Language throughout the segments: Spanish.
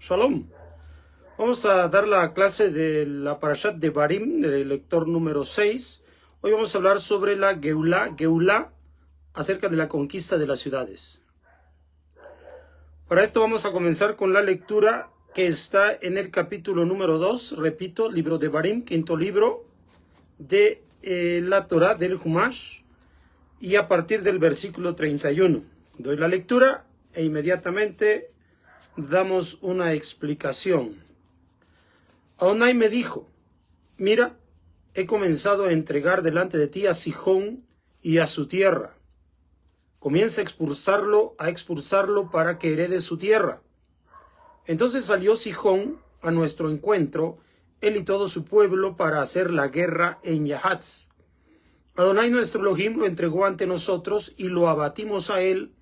Shalom. Vamos a dar la clase de la Parashat de Barim, del lector número 6. Hoy vamos a hablar sobre la Geulá, acerca de la conquista de las ciudades. Para esto vamos a comenzar con la lectura que está en el capítulo número 2, repito, libro de Barim, quinto libro de la Torá del Humash, y a partir del versículo 31. Doy la lectura e inmediatamente damos una explicación. Adonai me dijo: mira, he comenzado a entregar delante de ti a Sihón y a su tierra. Comienza a expulsarlo para que herede su tierra. Entonces salió Sihón a nuestro encuentro, él y todo su pueblo, para hacer la guerra en Yahatz. Adonai nuestro Elohim lo entregó ante nosotros y lo abatimos a él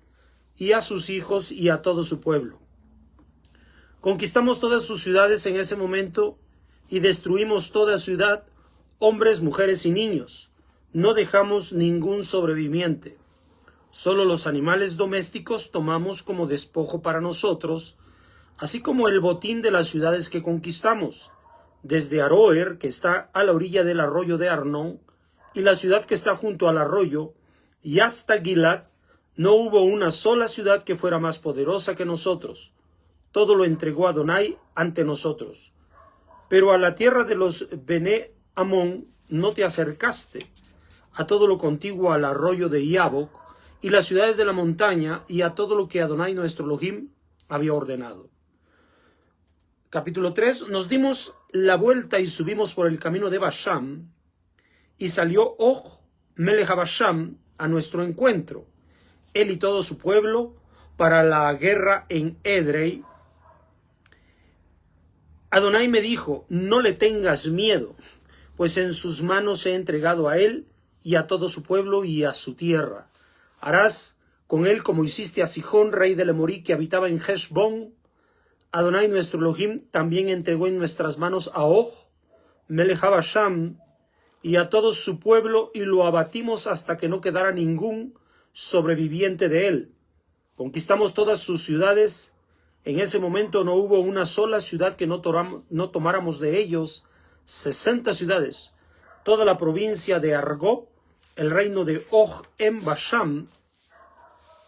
y a sus hijos y a todo su pueblo. Conquistamos todas sus ciudades en ese momento y destruimos toda ciudad, hombres, mujeres y niños. No dejamos ningún sobreviviente. Solo los animales domésticos tomamos como despojo para nosotros, así como el botín de las ciudades que conquistamos, desde Aroer, que está a la orilla del arroyo de Arnón, y la ciudad que está junto al arroyo, y hasta Gilad. No hubo una sola ciudad que fuera más poderosa que nosotros. Todo lo entregó Adonai ante nosotros. Pero a la tierra de los Bené Amón no te acercaste, a todo lo contiguo al arroyo de Yabok, y las ciudades de la montaña, y a todo lo que Adonai nuestro Elohim había ordenado. Capítulo 3. Nos dimos la vuelta y subimos por el camino de Basham, y salió Og, Melech Basham, a nuestro encuentro, él y todo su pueblo, para la guerra en Edrei. Adonai me dijo: no le tengas miedo, pues en sus manos he entregado a él y a todo su pueblo y a su tierra. Harás con él como hiciste a Sihón, rey del Emorí, que habitaba en Heshbón. Adonai nuestro Elohim también entregó en nuestras manos a Og, Melech Basham, y a todo su pueblo, y lo abatimos hasta que no quedara ningún sobreviviente de él. Conquistamos todas sus ciudades. En ese momento no hubo una sola ciudad que no tomáramos de ellos. 60 ciudades, toda la provincia de Argob, el reino de Og en Basham.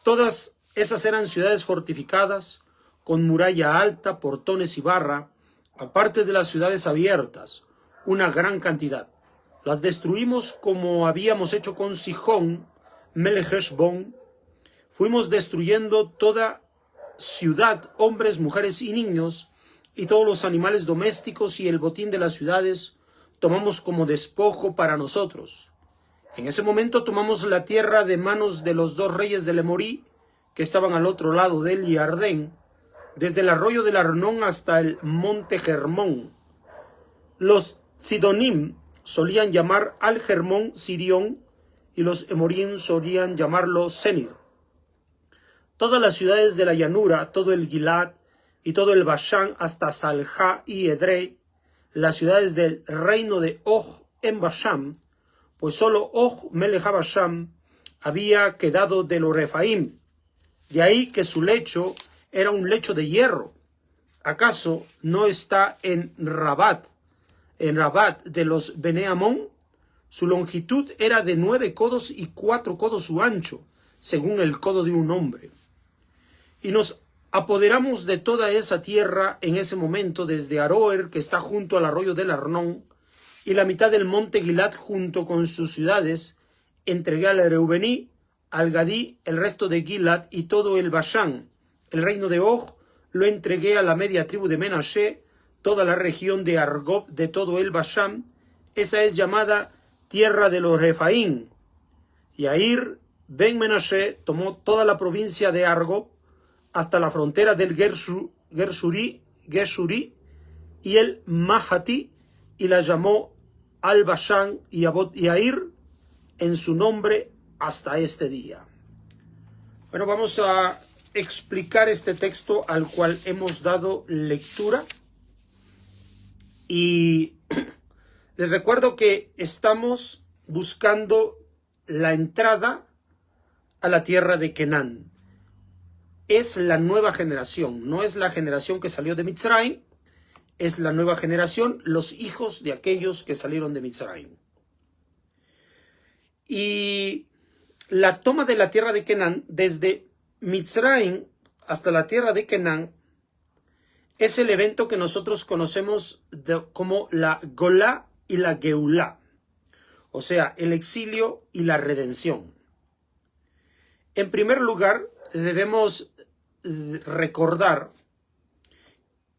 Todas esas eran ciudades fortificadas, con muralla alta, portones y barra, aparte de las ciudades abiertas, una gran cantidad. Las destruimos como habíamos hecho con Sihón, Melech Heshbón. Fuimos destruyendo toda ciudad, hombres, mujeres y niños, y todos los animales domésticos y el botín de las ciudades tomamos como despojo para nosotros. En ese momento tomamos la tierra de manos de los dos reyes del Emorí, que estaban al otro lado del Jardén, desde el arroyo del Arnón hasta el monte Hermón. Los Sidonim solían llamar al Hermón Sirión, y los Emorim solían llamarlo Senir. Todas las ciudades de la llanura, todo el Gilad y todo el Bashán hasta Salja y Edrei, las ciudades del reino de Og en Basham, pues solo Og Melech Basham había quedado de los Refaim. De ahí que su lecho era un lecho de hierro. ¿Acaso no está en Rabat de los Bené Amón? Su longitud era de 9 codos y 4 codos su ancho, según el codo de un hombre. Y nos apoderamos de toda esa tierra en ese momento, desde Aroer, que está junto al arroyo del Arnón, y la mitad del monte Gilad junto con sus ciudades. Entregué al Reubení, al Gadí, el resto de Gilad y todo el Bashán. El reino de Og lo entregué a la media tribu de Menashe, toda la región de Argob de todo el Bashán. Esa es llamada tierra de los Refaín. Yair ben Menashe tomó toda la provincia de Argob hasta la frontera del Gersurí y el Mahatí, y la llamó Al-Bashán y Abot Yair en su nombre hasta este día. Bueno, vamos a explicar este texto al cual hemos dado lectura. Y les recuerdo que estamos buscando la entrada a la tierra de Canaán. es la nueva generación, no es la generación que salió de Mitzrayim, es la nueva generación, los hijos de aquellos que salieron de Mitzrayim. Y la toma de la tierra de Canaán, desde Mitzrayim hasta la tierra de Canaán, es el evento que nosotros conocemos como la Golá y la Geulá, o sea, el exilio y la redención. En primer lugar, debemos recordar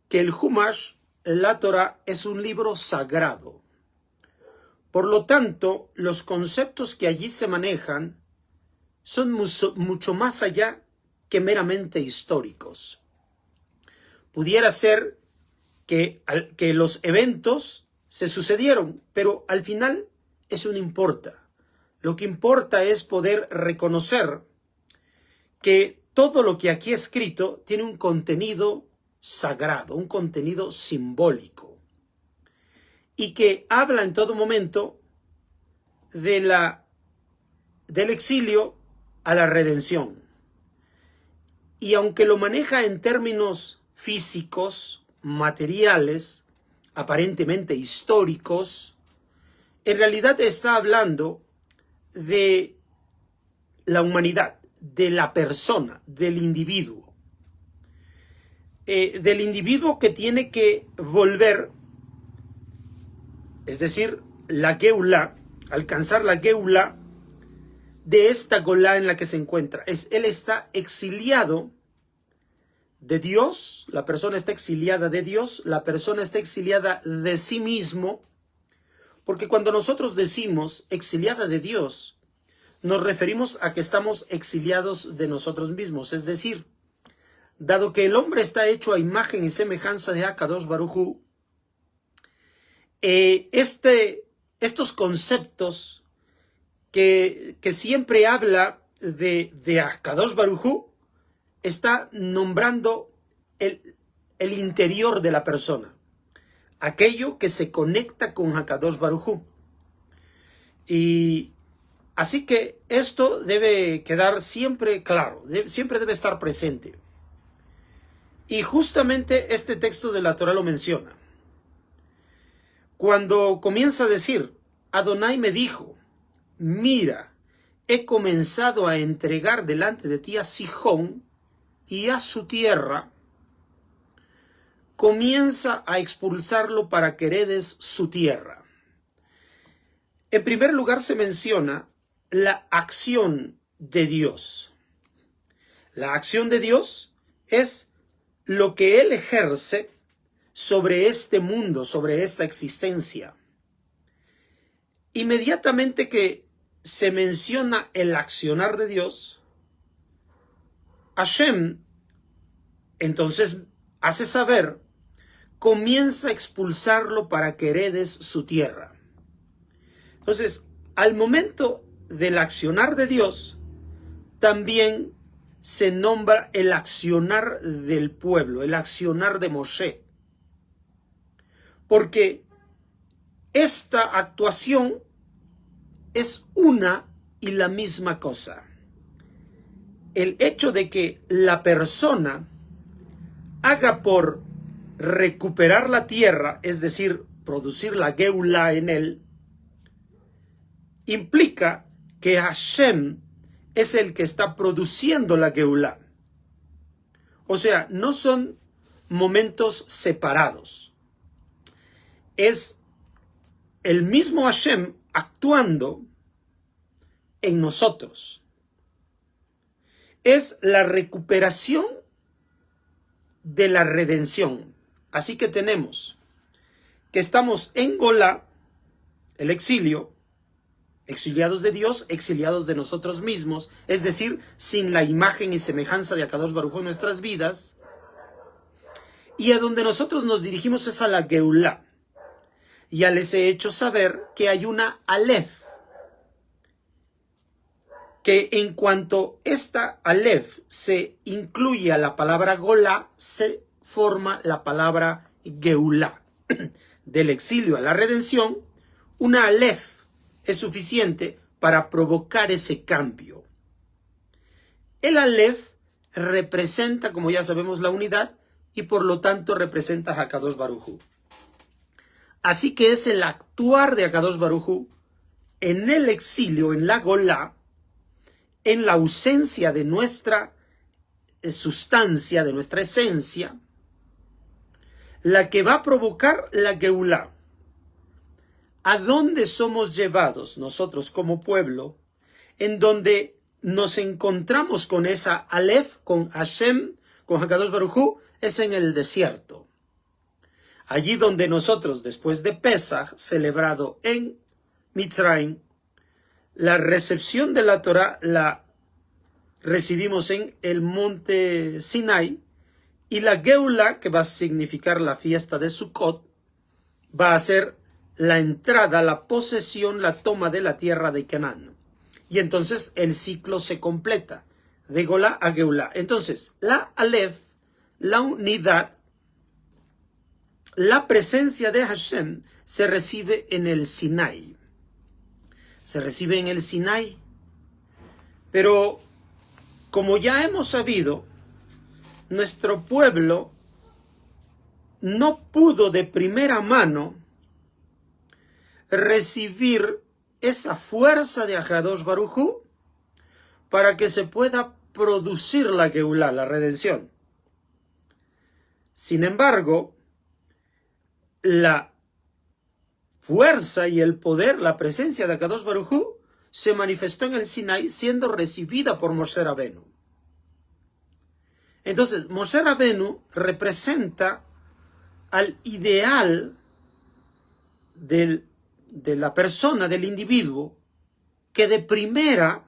que el Humash, la Torah, es un libro sagrado. Por lo tanto, los conceptos que allí se manejan son mucho más allá que meramente históricos. Pudiera ser que los eventos se sucedieron, pero al final eso no importa. Lo que importa es poder reconocer que todo lo que aquí es escrito tiene un contenido sagrado, un contenido simbólico, y que habla en todo momento del exilio a la redención. Y aunque lo maneja en términos físicos, materiales, aparentemente históricos, en realidad está hablando de la humanidad, de la persona, del individuo. Del individuo que tiene que volver, es decir, la Geulá, alcanzar la Geulá de esta Golá en la que se encuentra. Él está exiliado de Dios, la persona está exiliada de Dios, la persona está exiliada de sí mismo, porque cuando nosotros decimos exiliada de Dios, nos referimos a que estamos exiliados de nosotros mismos, es decir, dado que el hombre está hecho a imagen y semejanza de Akadosh Baruj Hu, estos conceptos que siempre habla de Akadosh Baruj Hu, está nombrando el interior de la persona, aquello que se conecta con Akadosh Baruj Hu. Y así que esto debe quedar siempre claro, siempre debe estar presente. Y justamente este texto de la Torah lo menciona. Cuando comienza a decir, Adonai me dijo, mira, he comenzado a entregar delante de ti a Sihón y a su tierra, comienza a expulsarlo para que heredes su tierra. En primer lugar se menciona la acción de Dios. La acción de Dios es lo que Él ejerce sobre este mundo, sobre esta existencia. Inmediatamente que se menciona el accionar de Dios, Hashem entonces hace saber, comienza a expulsarlo para que heredes su tierra. Entonces, al momento del accionar de Dios, también se nombra el accionar del pueblo, el accionar de Moshe. Porque esta actuación es una y la misma cosa. El hecho de que la persona haga por recuperar la tierra, es decir, producir la Geulá en él, implica que Hashem es el que está produciendo la Geulá. O sea, no son momentos separados. Es el mismo Hashem actuando en nosotros. Es la recuperación de la redención. Así que tenemos que estamos en Golá, el exilio, exiliados de Dios, exiliados de nosotros mismos, es decir, sin la imagen y semejanza de Akadosh Baruj Hu en nuestras vidas, y a donde nosotros nos dirigimos es a la Geulá. Ya les he hecho saber que hay una Aleph, que en cuanto esta Aleph se incluye a la palabra Golá, se forma la palabra Geulá. Del exilio a la redención, una Aleph es suficiente para provocar ese cambio. El Aleph representa, como ya sabemos, la unidad y por lo tanto representa a Akadosh Baruj Hu. Así que es el actuar de Akadosh Baruj Hu en el exilio, en la Golá, en la ausencia de nuestra sustancia, de nuestra esencia, la que va a provocar la Geulá. ¿A dónde somos llevados nosotros como pueblo? En donde nos encontramos con esa Aleph, con Hashem, con Hakadosh Baruj Hu, es en el desierto. Allí donde nosotros, después de Pesach, celebrado en Mitzrayim, la recepción de la Torah la recibimos en el monte Sinai, y la Geula, que va a significar la fiesta de Sukkot, va a ser la entrada, la posesión, la toma de la tierra de Canaán. Y entonces el ciclo se completa, de Golá a Geulá. Entonces, la Aleph, la unidad, la presencia de Hashem se recibe en el Sinai. Se recibe en el Sinai. Pero, como ya hemos sabido, nuestro pueblo no pudo de primera mano recibir esa fuerza de Akadosh Baruj Hu para que se pueda producir la Geulá, la redención. Sin embargo, la fuerza y el poder, la presencia de Akadosh Baruj Hu se manifestó en el Sinai siendo recibida por Moshe Rabenu. Entonces, Moshe Rabenu representa al ideal de la persona, del individuo, que de primera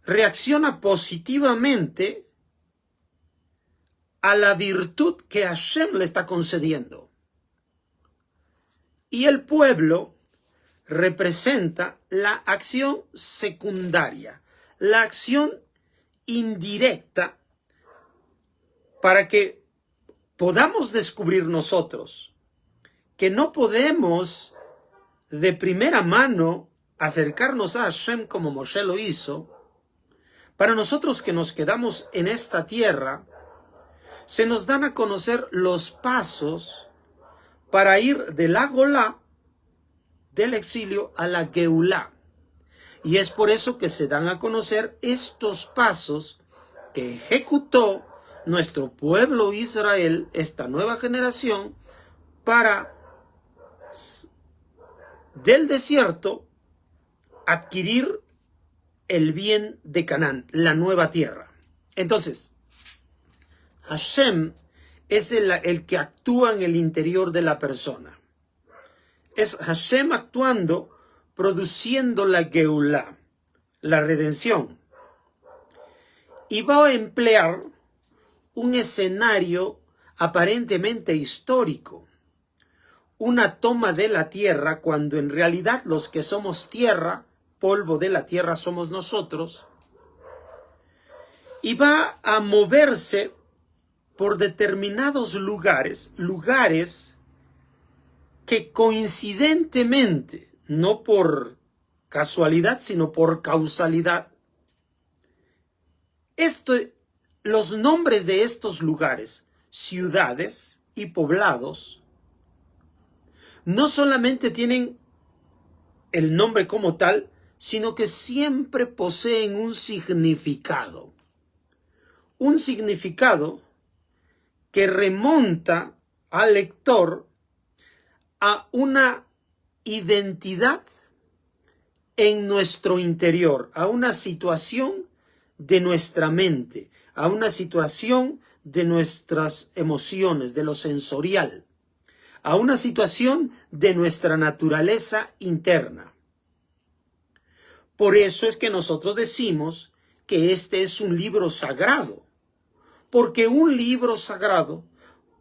reacciona positivamente a la virtud que Hashem le está concediendo. Y el pueblo representa la acción secundaria, la acción indirecta, para que podamos descubrir nosotros que no podemos de primera mano acercarnos a Hashem como Moshe lo hizo. Para nosotros que nos quedamos en esta tierra, se nos dan a conocer los pasos para ir de la Golá, del exilio, a la Geulá. Y es por eso que se dan a conocer estos pasos que ejecutó nuestro pueblo Israel, esta nueva generación, para del desierto adquirir el bien de Canaán, la nueva tierra. Entonces, Hashem es el que actúa en el interior de la persona. Es Hashem actuando, produciendo la Geulá, la redención. Y va a emplear un escenario aparentemente histórico, una toma de la tierra, cuando en realidad los que somos tierra, polvo de la tierra somos nosotros, y va a moverse por determinados lugares que coincidentemente, no por casualidad, sino por causalidad, los nombres de estos lugares, ciudades y poblados, no solamente tienen el nombre como tal, sino que siempre poseen un significado. Un significado que remonta al lector a una identidad en nuestro interior, a una situación de nuestra mente, a una situación de nuestras emociones, de lo sensorial, a una situación de nuestra naturaleza interna. Por eso es que nosotros decimos que este es un libro sagrado, porque un libro sagrado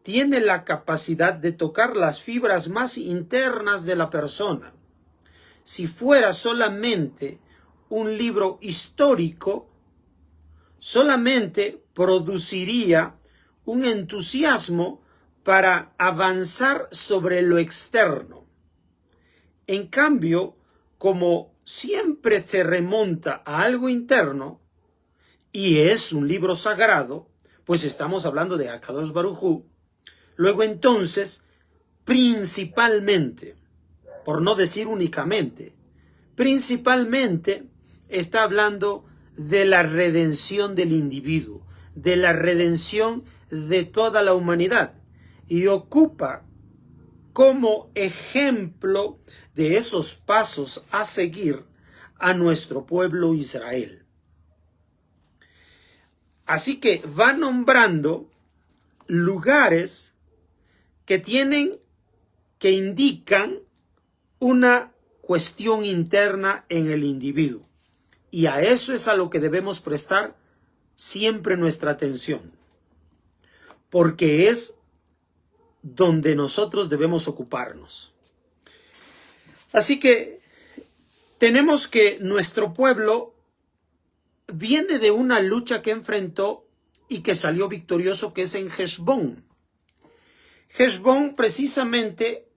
tiene la capacidad de tocar las fibras más internas de la persona. Si fuera solamente un libro histórico, solamente produciría un entusiasmo para avanzar sobre lo externo. En cambio, como siempre se remonta a algo interno, y es un libro sagrado, pues estamos hablando de Akadosh Baruj Hu. Luego entonces, principalmente, por no decir únicamente, principalmente está hablando de la redención del individuo, de la redención de toda la humanidad, y ocupa como ejemplo de esos pasos a seguir a nuestro pueblo Israel. Así que va nombrando lugares que indican una cuestión interna en el individuo. Y a eso es a lo que debemos prestar siempre nuestra atención, porque es donde nosotros debemos ocuparnos. Así que tenemos que nuestro pueblo viene de una lucha que enfrentó y que salió victorioso, que es en Heshbón. Heshbón precisamente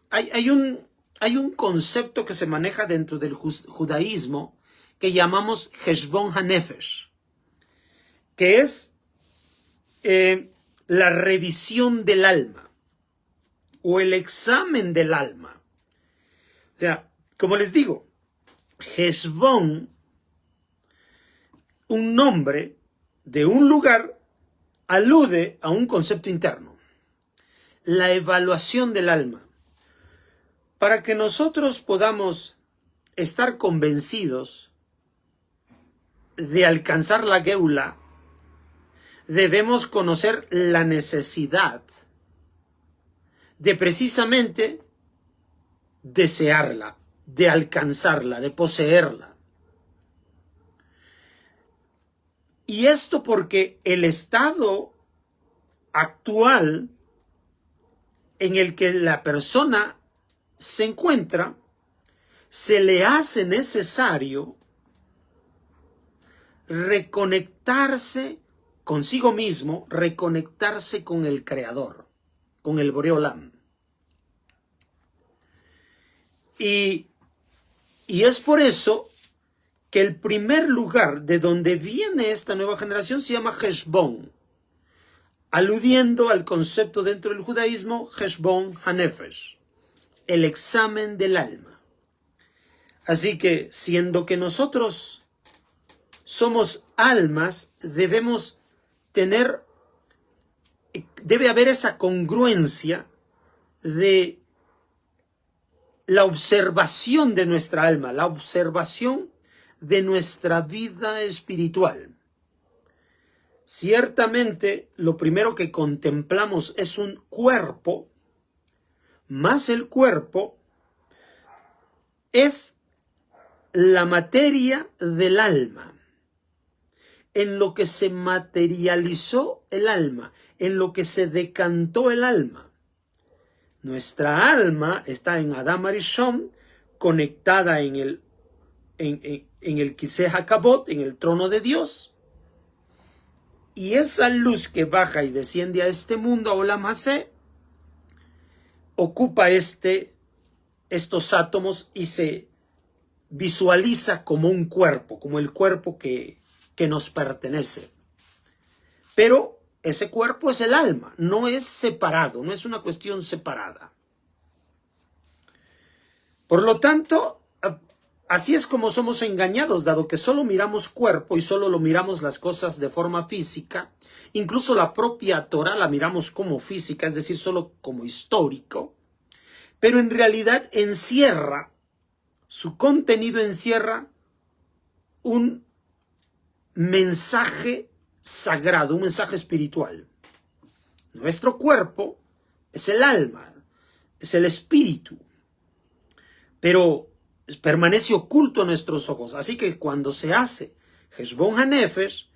hay un concepto que se maneja dentro del judaísmo que llamamos Heshbón HaNefesh, que es la revisión del alma o el examen del alma. O sea, como les digo, Heshbón, un nombre de un lugar, alude a un concepto interno, la evaluación del alma. Para que nosotros podamos estar convencidos de alcanzar la Geula, debemos conocer la necesidad de precisamente desearla, de alcanzarla, de poseerla. Y esto porque el estado actual en el que la persona se encuentra, se le hace necesario reconectarse consigo mismo, reconectarse con el Creador, con el Boré Olam. Y es por eso que el primer lugar de donde viene esta nueva generación se llama Heshbón, aludiendo al concepto dentro del judaísmo Heshbón HaNefesh, el examen del alma. Así que, siendo que nosotros somos almas, debe haber esa congruencia de la observación de nuestra alma, la observación de nuestra vida espiritual. Ciertamente, lo primero que contemplamos es un cuerpo, más el cuerpo es la materia del alma, en lo que se materializó el alma, en lo que se decantó el alma. Nuestra alma está en Adam Arishon, conectada en el Kiseh HaKavod, en el trono de Dios. Y esa luz que baja y desciende a este mundo, a Olam Haseh, ocupa estos átomos y se visualiza como un cuerpo, como el cuerpo que nos pertenece. Pero ese cuerpo es el alma, no es separado, no es una cuestión separada. Por lo tanto, así es como somos engañados, dado que solo miramos cuerpo y solo lo miramos las cosas de forma física. Incluso la propia Torah la miramos como física, es decir, solo como histórico. Pero en realidad su contenido encierra un mensaje sagrado, un mensaje espiritual. Nuestro cuerpo es el alma, es el espíritu, pero permanece oculto a nuestros ojos. Así que cuando se hace Heshbón HaNefesh,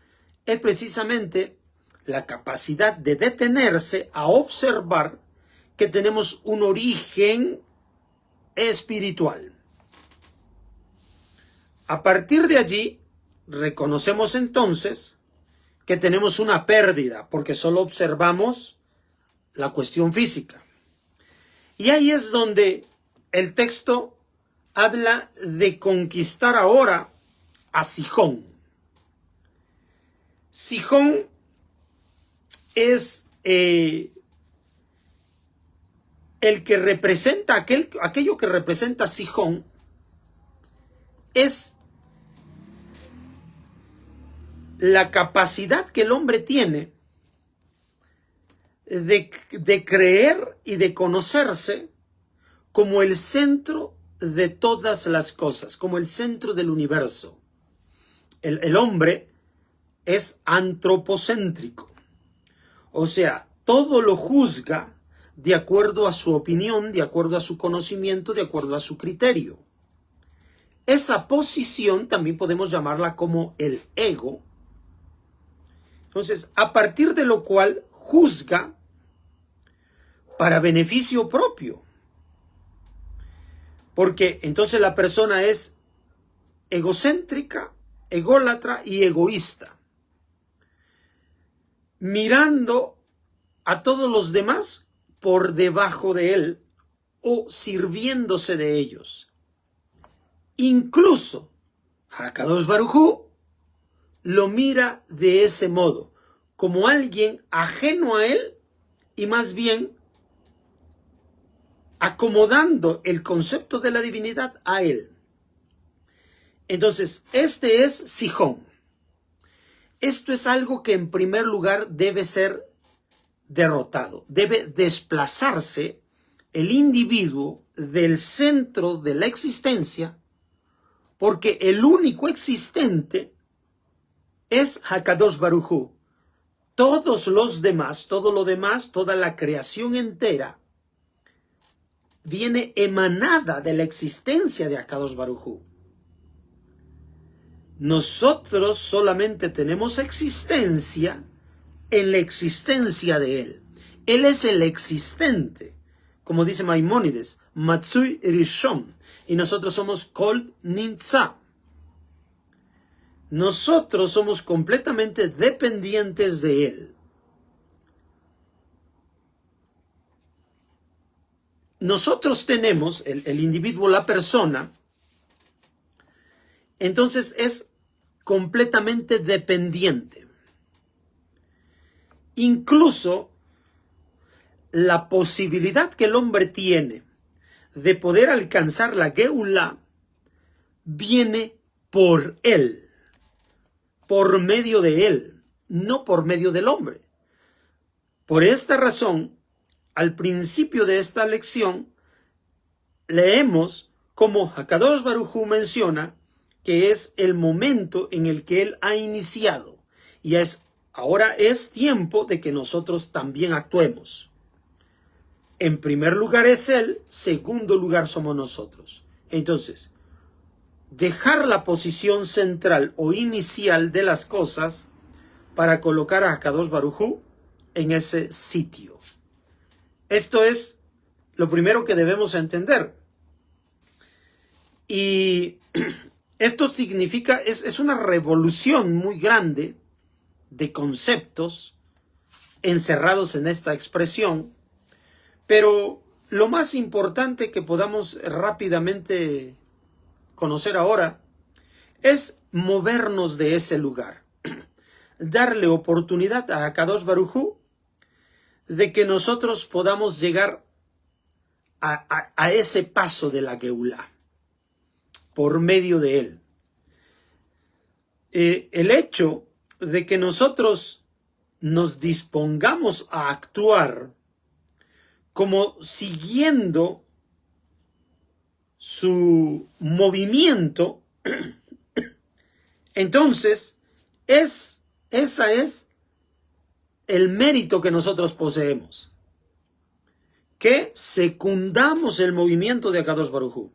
es precisamente la capacidad de detenerse a observar que tenemos un origen espiritual. A partir de allí, reconocemos entonces que tenemos una pérdida, porque solo observamos la cuestión física. Y ahí es donde el texto habla de conquistar ahora a Sihón. Sihón es el que representa, aquello que representa Sihón es la capacidad que el hombre tiene de creer y de conocerse como el centro de todas las cosas, como el centro del universo. El hombre es antropocéntrico, o sea, todo lo juzga de acuerdo a su opinión, de acuerdo a su conocimiento, de acuerdo a su criterio. Esa posición también podemos llamarla como el ego. Entonces, a partir de lo cual juzga para beneficio propio. Porque entonces la persona es egocéntrica, ególatra y egoísta, mirando a todos los demás por debajo de él o sirviéndose de ellos. Incluso Akadosh Baruj Hu lo mira de ese modo, como alguien ajeno a él y más bien acomodando el concepto de la divinidad a él. Entonces, este es Sihón. Esto es algo que en primer lugar debe ser derrotado. Debe desplazarse el individuo del centro de la existencia, porque el único existente es Hakadosh Baruj Hu. Todos los demás, todo lo demás, toda la creación entera viene emanada de la existencia de Hakadosh Baruj Hu. Nosotros solamente tenemos existencia en la existencia de Él. Él es el existente, como dice Maimónides, Matsui Rishon, y nosotros somos Kol Nintza. Nosotros somos completamente dependientes de Él. Nosotros tenemos, el individuo, la persona, entonces es completamente dependiente. Incluso la posibilidad que el hombre tiene de poder alcanzar la Geulá viene por él, por medio de él, no por medio del hombre. Por esta razón, al principio de esta lección, leemos como Hakadosh Baruj Hu menciona que es el momento en el que él ha iniciado. Y ahora es tiempo de que nosotros también actuemos. En primer lugar es él, segundo lugar somos nosotros. Entonces, dejar la posición central o inicial de las cosas para colocar a Hakadosh Baruj Hu en ese sitio. Esto es lo primero que debemos entender. Y esto significa, es una revolución muy grande de conceptos encerrados en esta expresión, pero lo más importante que podamos rápidamente conocer ahora es movernos de ese lugar, darle oportunidad a Hakadosh Baruj Hu de que nosotros podamos llegar a ese paso de la Geulá por medio de él. El hecho de que nosotros nos dispongamos a actuar como siguiendo su movimiento, entonces esa es el mérito que nosotros poseemos, que secundamos el movimiento de Hakadosh Baruj Hu.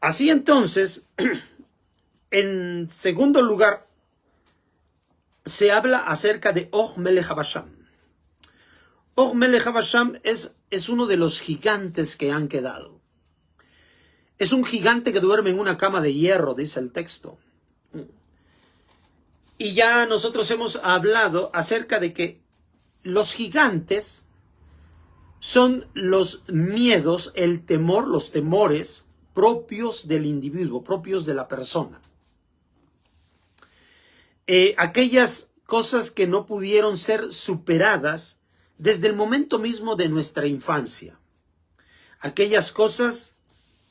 Así entonces, en segundo lugar, se habla acerca de Og Melech HaBasham. Og Melech HaBasham es uno de los gigantes que han quedado. Es un gigante que duerme en una cama de hierro, dice el texto. Y ya nosotros hemos hablado acerca de que los gigantes son los miedos, el temor, los temores propios del individuo, propios de la persona. aquellas cosas que no pudieron ser superadas desde el momento mismo de nuestra infancia, aquellas cosas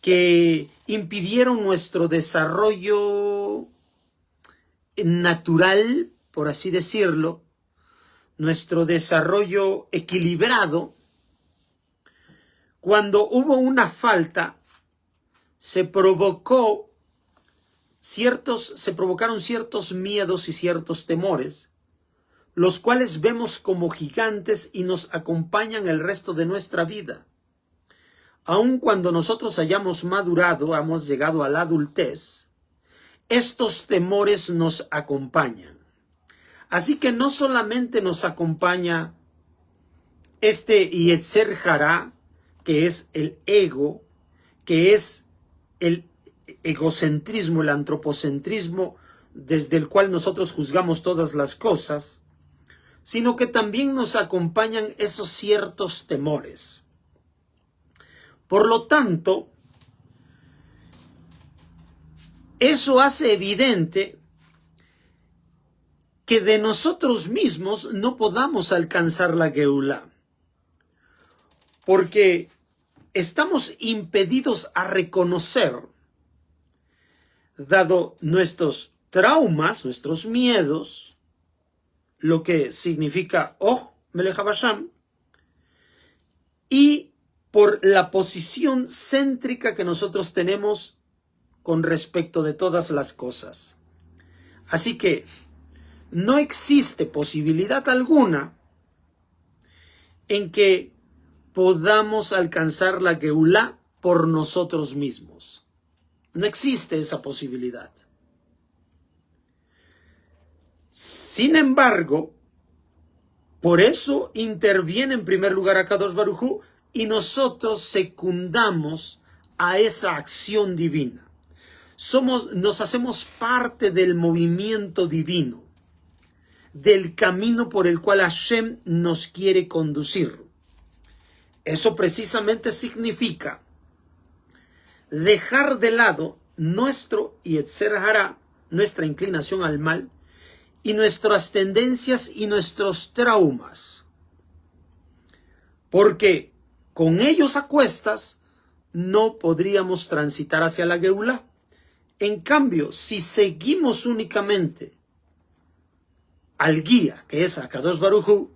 que impidieron nuestro desarrollo natural, por así decirlo, nuestro desarrollo equilibrado. Cuando hubo una falta, se provocaron ciertos miedos y ciertos temores, los cuales vemos como gigantes y nos acompañan el resto de nuestra vida. Aun cuando nosotros hayamos madurado, hemos llegado a la adultez, estos temores nos acompañan. Así que no solamente nos acompaña este Yetzer Hará, que es el ego, que es el egocentrismo, el antropocentrismo, desde el cual nosotros juzgamos todas las cosas, sino que también nos acompañan esos ciertos temores. Por lo tanto, eso hace evidente que de nosotros mismos no podamos alcanzar la Geulá, porque estamos impedidos a reconocer, dado nuestros traumas, nuestros miedos, lo que significa Oh Melech HaBasham, y por la posición céntrica que nosotros tenemos con respecto de todas las cosas. Así que no existe posibilidad alguna en que podamos alcanzar la Geulá por nosotros mismos. No existe esa posibilidad. Sin embargo, por eso interviene en primer lugar Akadosh Baruj Hu y nosotros secundamos a esa acción divina. Nos hacemos parte del movimiento divino, del camino por el cual Hashem nos quiere conducir. Eso precisamente significa dejar de lado nuestro Yetzer Hará, nuestra inclinación al mal, y nuestras tendencias y nuestros traumas. Porque con ellos a cuestas no podríamos transitar hacia la Geulá. En cambio, si seguimos únicamente al guía, que es Akadosh Baruj Hu,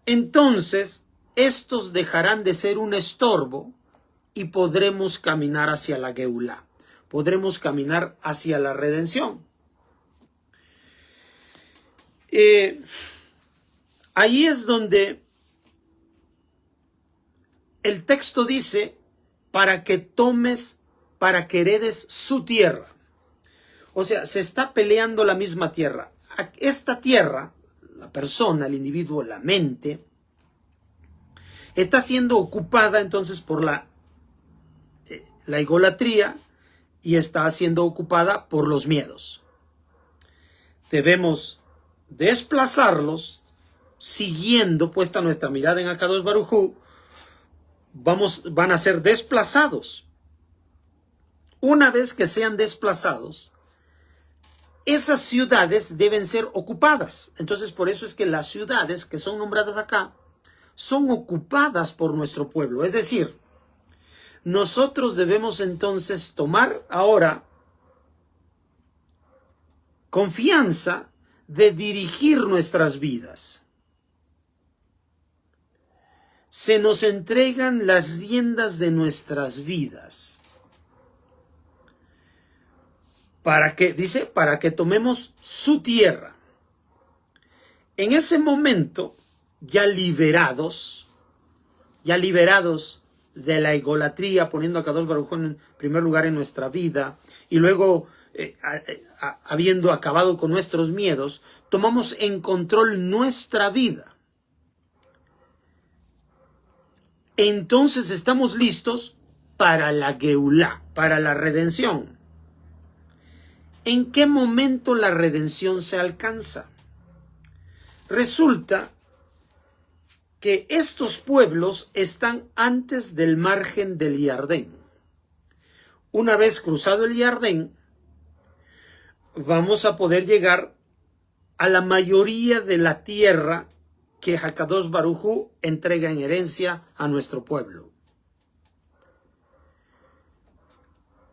entonces estos dejarán de ser un estorbo y podremos caminar hacia la Geulá. Podremos caminar hacia la redención. Ahí es donde el texto dice, para que heredes su tierra. O sea, se está peleando la misma tierra. Esta tierra, la persona, el individuo, la mente, está siendo ocupada entonces por la idolatría y está siendo ocupada por los miedos. Debemos desplazarlos siguiendo puesta nuestra mirada en Akadosh Baruj Hu. Van a ser desplazados. Una vez que sean desplazados, esas ciudades deben ser ocupadas. Entonces, por eso es que las ciudades que son nombradas acá son ocupadas por nuestro pueblo. Es decir, nosotros debemos entonces tomar ahora confianza de dirigir nuestras vidas. Se nos entregan las riendas de nuestras vidas. ¿Para qué? Dice, para que tomemos su tierra. En ese momento, ya liberados de la idolatría, poniendo a Akadosh Baruj Hu en primer lugar en nuestra vida, y luego habiendo acabado con nuestros miedos, tomamos en control nuestra vida. Entonces estamos listos para la Geulá, para la redención. ¿En qué momento la redención se alcanza? Resulta que estos pueblos están antes del margen del Jardín. Una vez cruzado el Jardín, vamos a poder llegar a la mayoría de la tierra que Hakadosh Baruj Hu entrega en herencia a nuestro pueblo.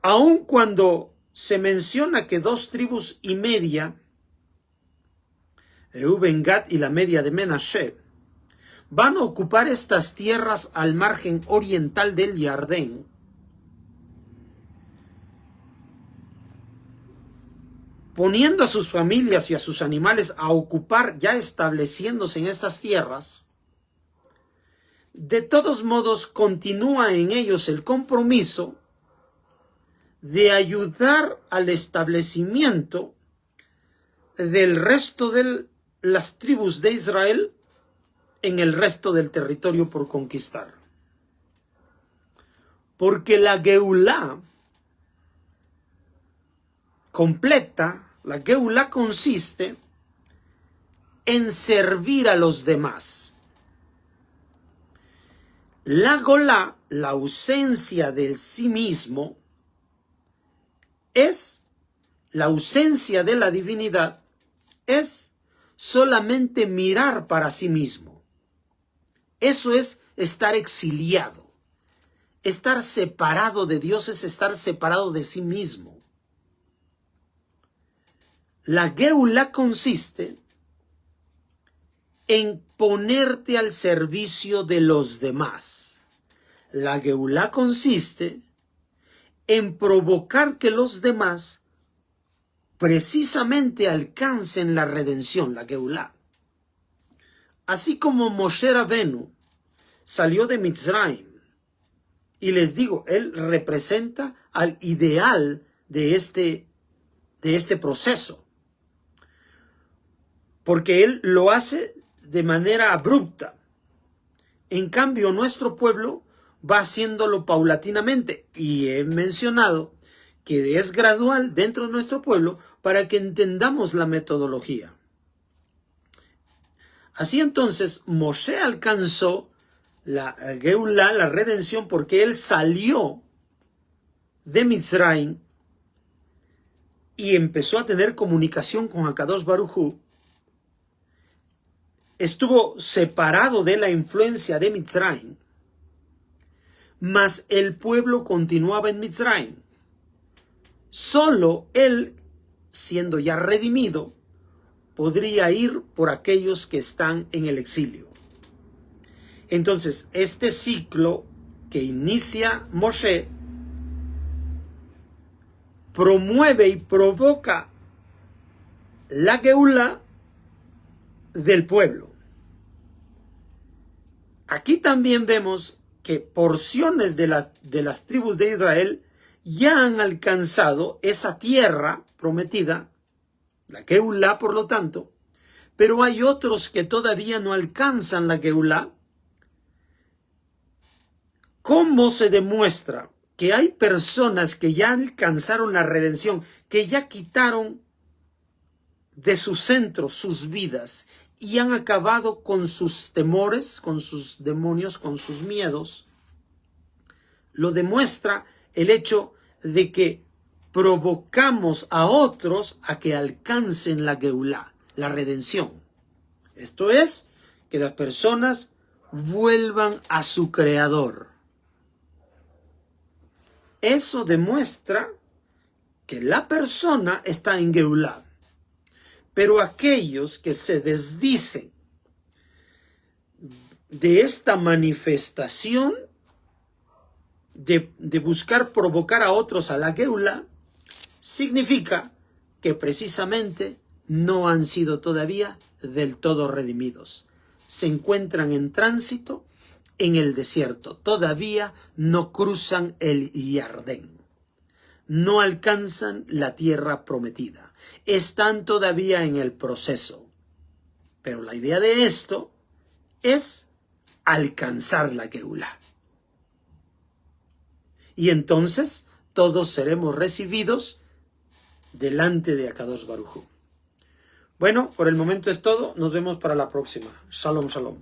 Aun cuando se menciona que 2 tribus y media, Reuben, Gad y la media de Menashe, van a ocupar estas tierras al margen oriental del Jardín, poniendo a sus familias y a sus animales a ocupar, ya estableciéndose en estas tierras, de todos modos continúa en ellos el compromiso de ayudar al establecimiento del resto de las tribus de Israel en el resto del territorio por conquistar. Porque la Geulá completa, la Geulá consiste en servir a los demás. La Golá, la ausencia del sí mismo, es la ausencia de la divinidad, es solamente mirar para sí mismo. Eso es estar exiliado. Estar separado de Dios es estar separado de sí mismo. La Geulá consiste en ponerte al servicio de los demás. La Geulá consiste en provocar que los demás precisamente alcancen la redención, la Geulá. Así como Moshe Rabenu salió de Mitzrayim, y les digo, él representa al ideal de este proceso, porque él lo hace de manera abrupta. En cambio, nuestro pueblo va haciéndolo paulatinamente, y he mencionado que es gradual dentro de nuestro pueblo para que entendamos la metodología. Así entonces, Moshe alcanzó la Geulá, la redención, porque él salió de Mitzrayim y empezó a tener comunicación con Hakadosh Baruj Hu. Estuvo separado de la influencia de Mitzrayim, mas el pueblo continuaba en Mitzrayim. Solo él, siendo ya redimido, podría ir por aquellos que están en el exilio. Entonces, este ciclo que inicia Moshe promueve y provoca la Geulá del pueblo. Aquí también vemos que porciones de las tribus de Israel ya han alcanzado esa tierra prometida, la Geulá por lo tanto, pero hay otros que todavía no alcanzan la Geulá. ¿Cómo se demuestra que hay personas que ya alcanzaron la redención, que ya quitaron de su centro sus vidas y han acabado con sus temores, con sus demonios, con sus miedos? Lo demuestra el hecho de que provocamos a otros a que alcancen la Geulá, la redención. Esto es, que las personas vuelvan a su Creador. Eso demuestra que la persona está en Geulá. Pero aquellos que se desdicen de esta manifestación de buscar provocar a otros a la Geulá, significa que precisamente no han sido todavía del todo redimidos. Se encuentran en tránsito en el desierto. Todavía no cruzan el Jardín. No alcanzan la tierra prometida. Están todavía en el proceso. Pero la idea de esto es alcanzar la Geulá. Y entonces todos seremos recibidos delante de Hakadosh Baruj Hu. Bueno, por el momento es todo. Nos vemos para la próxima. Shalom, shalom.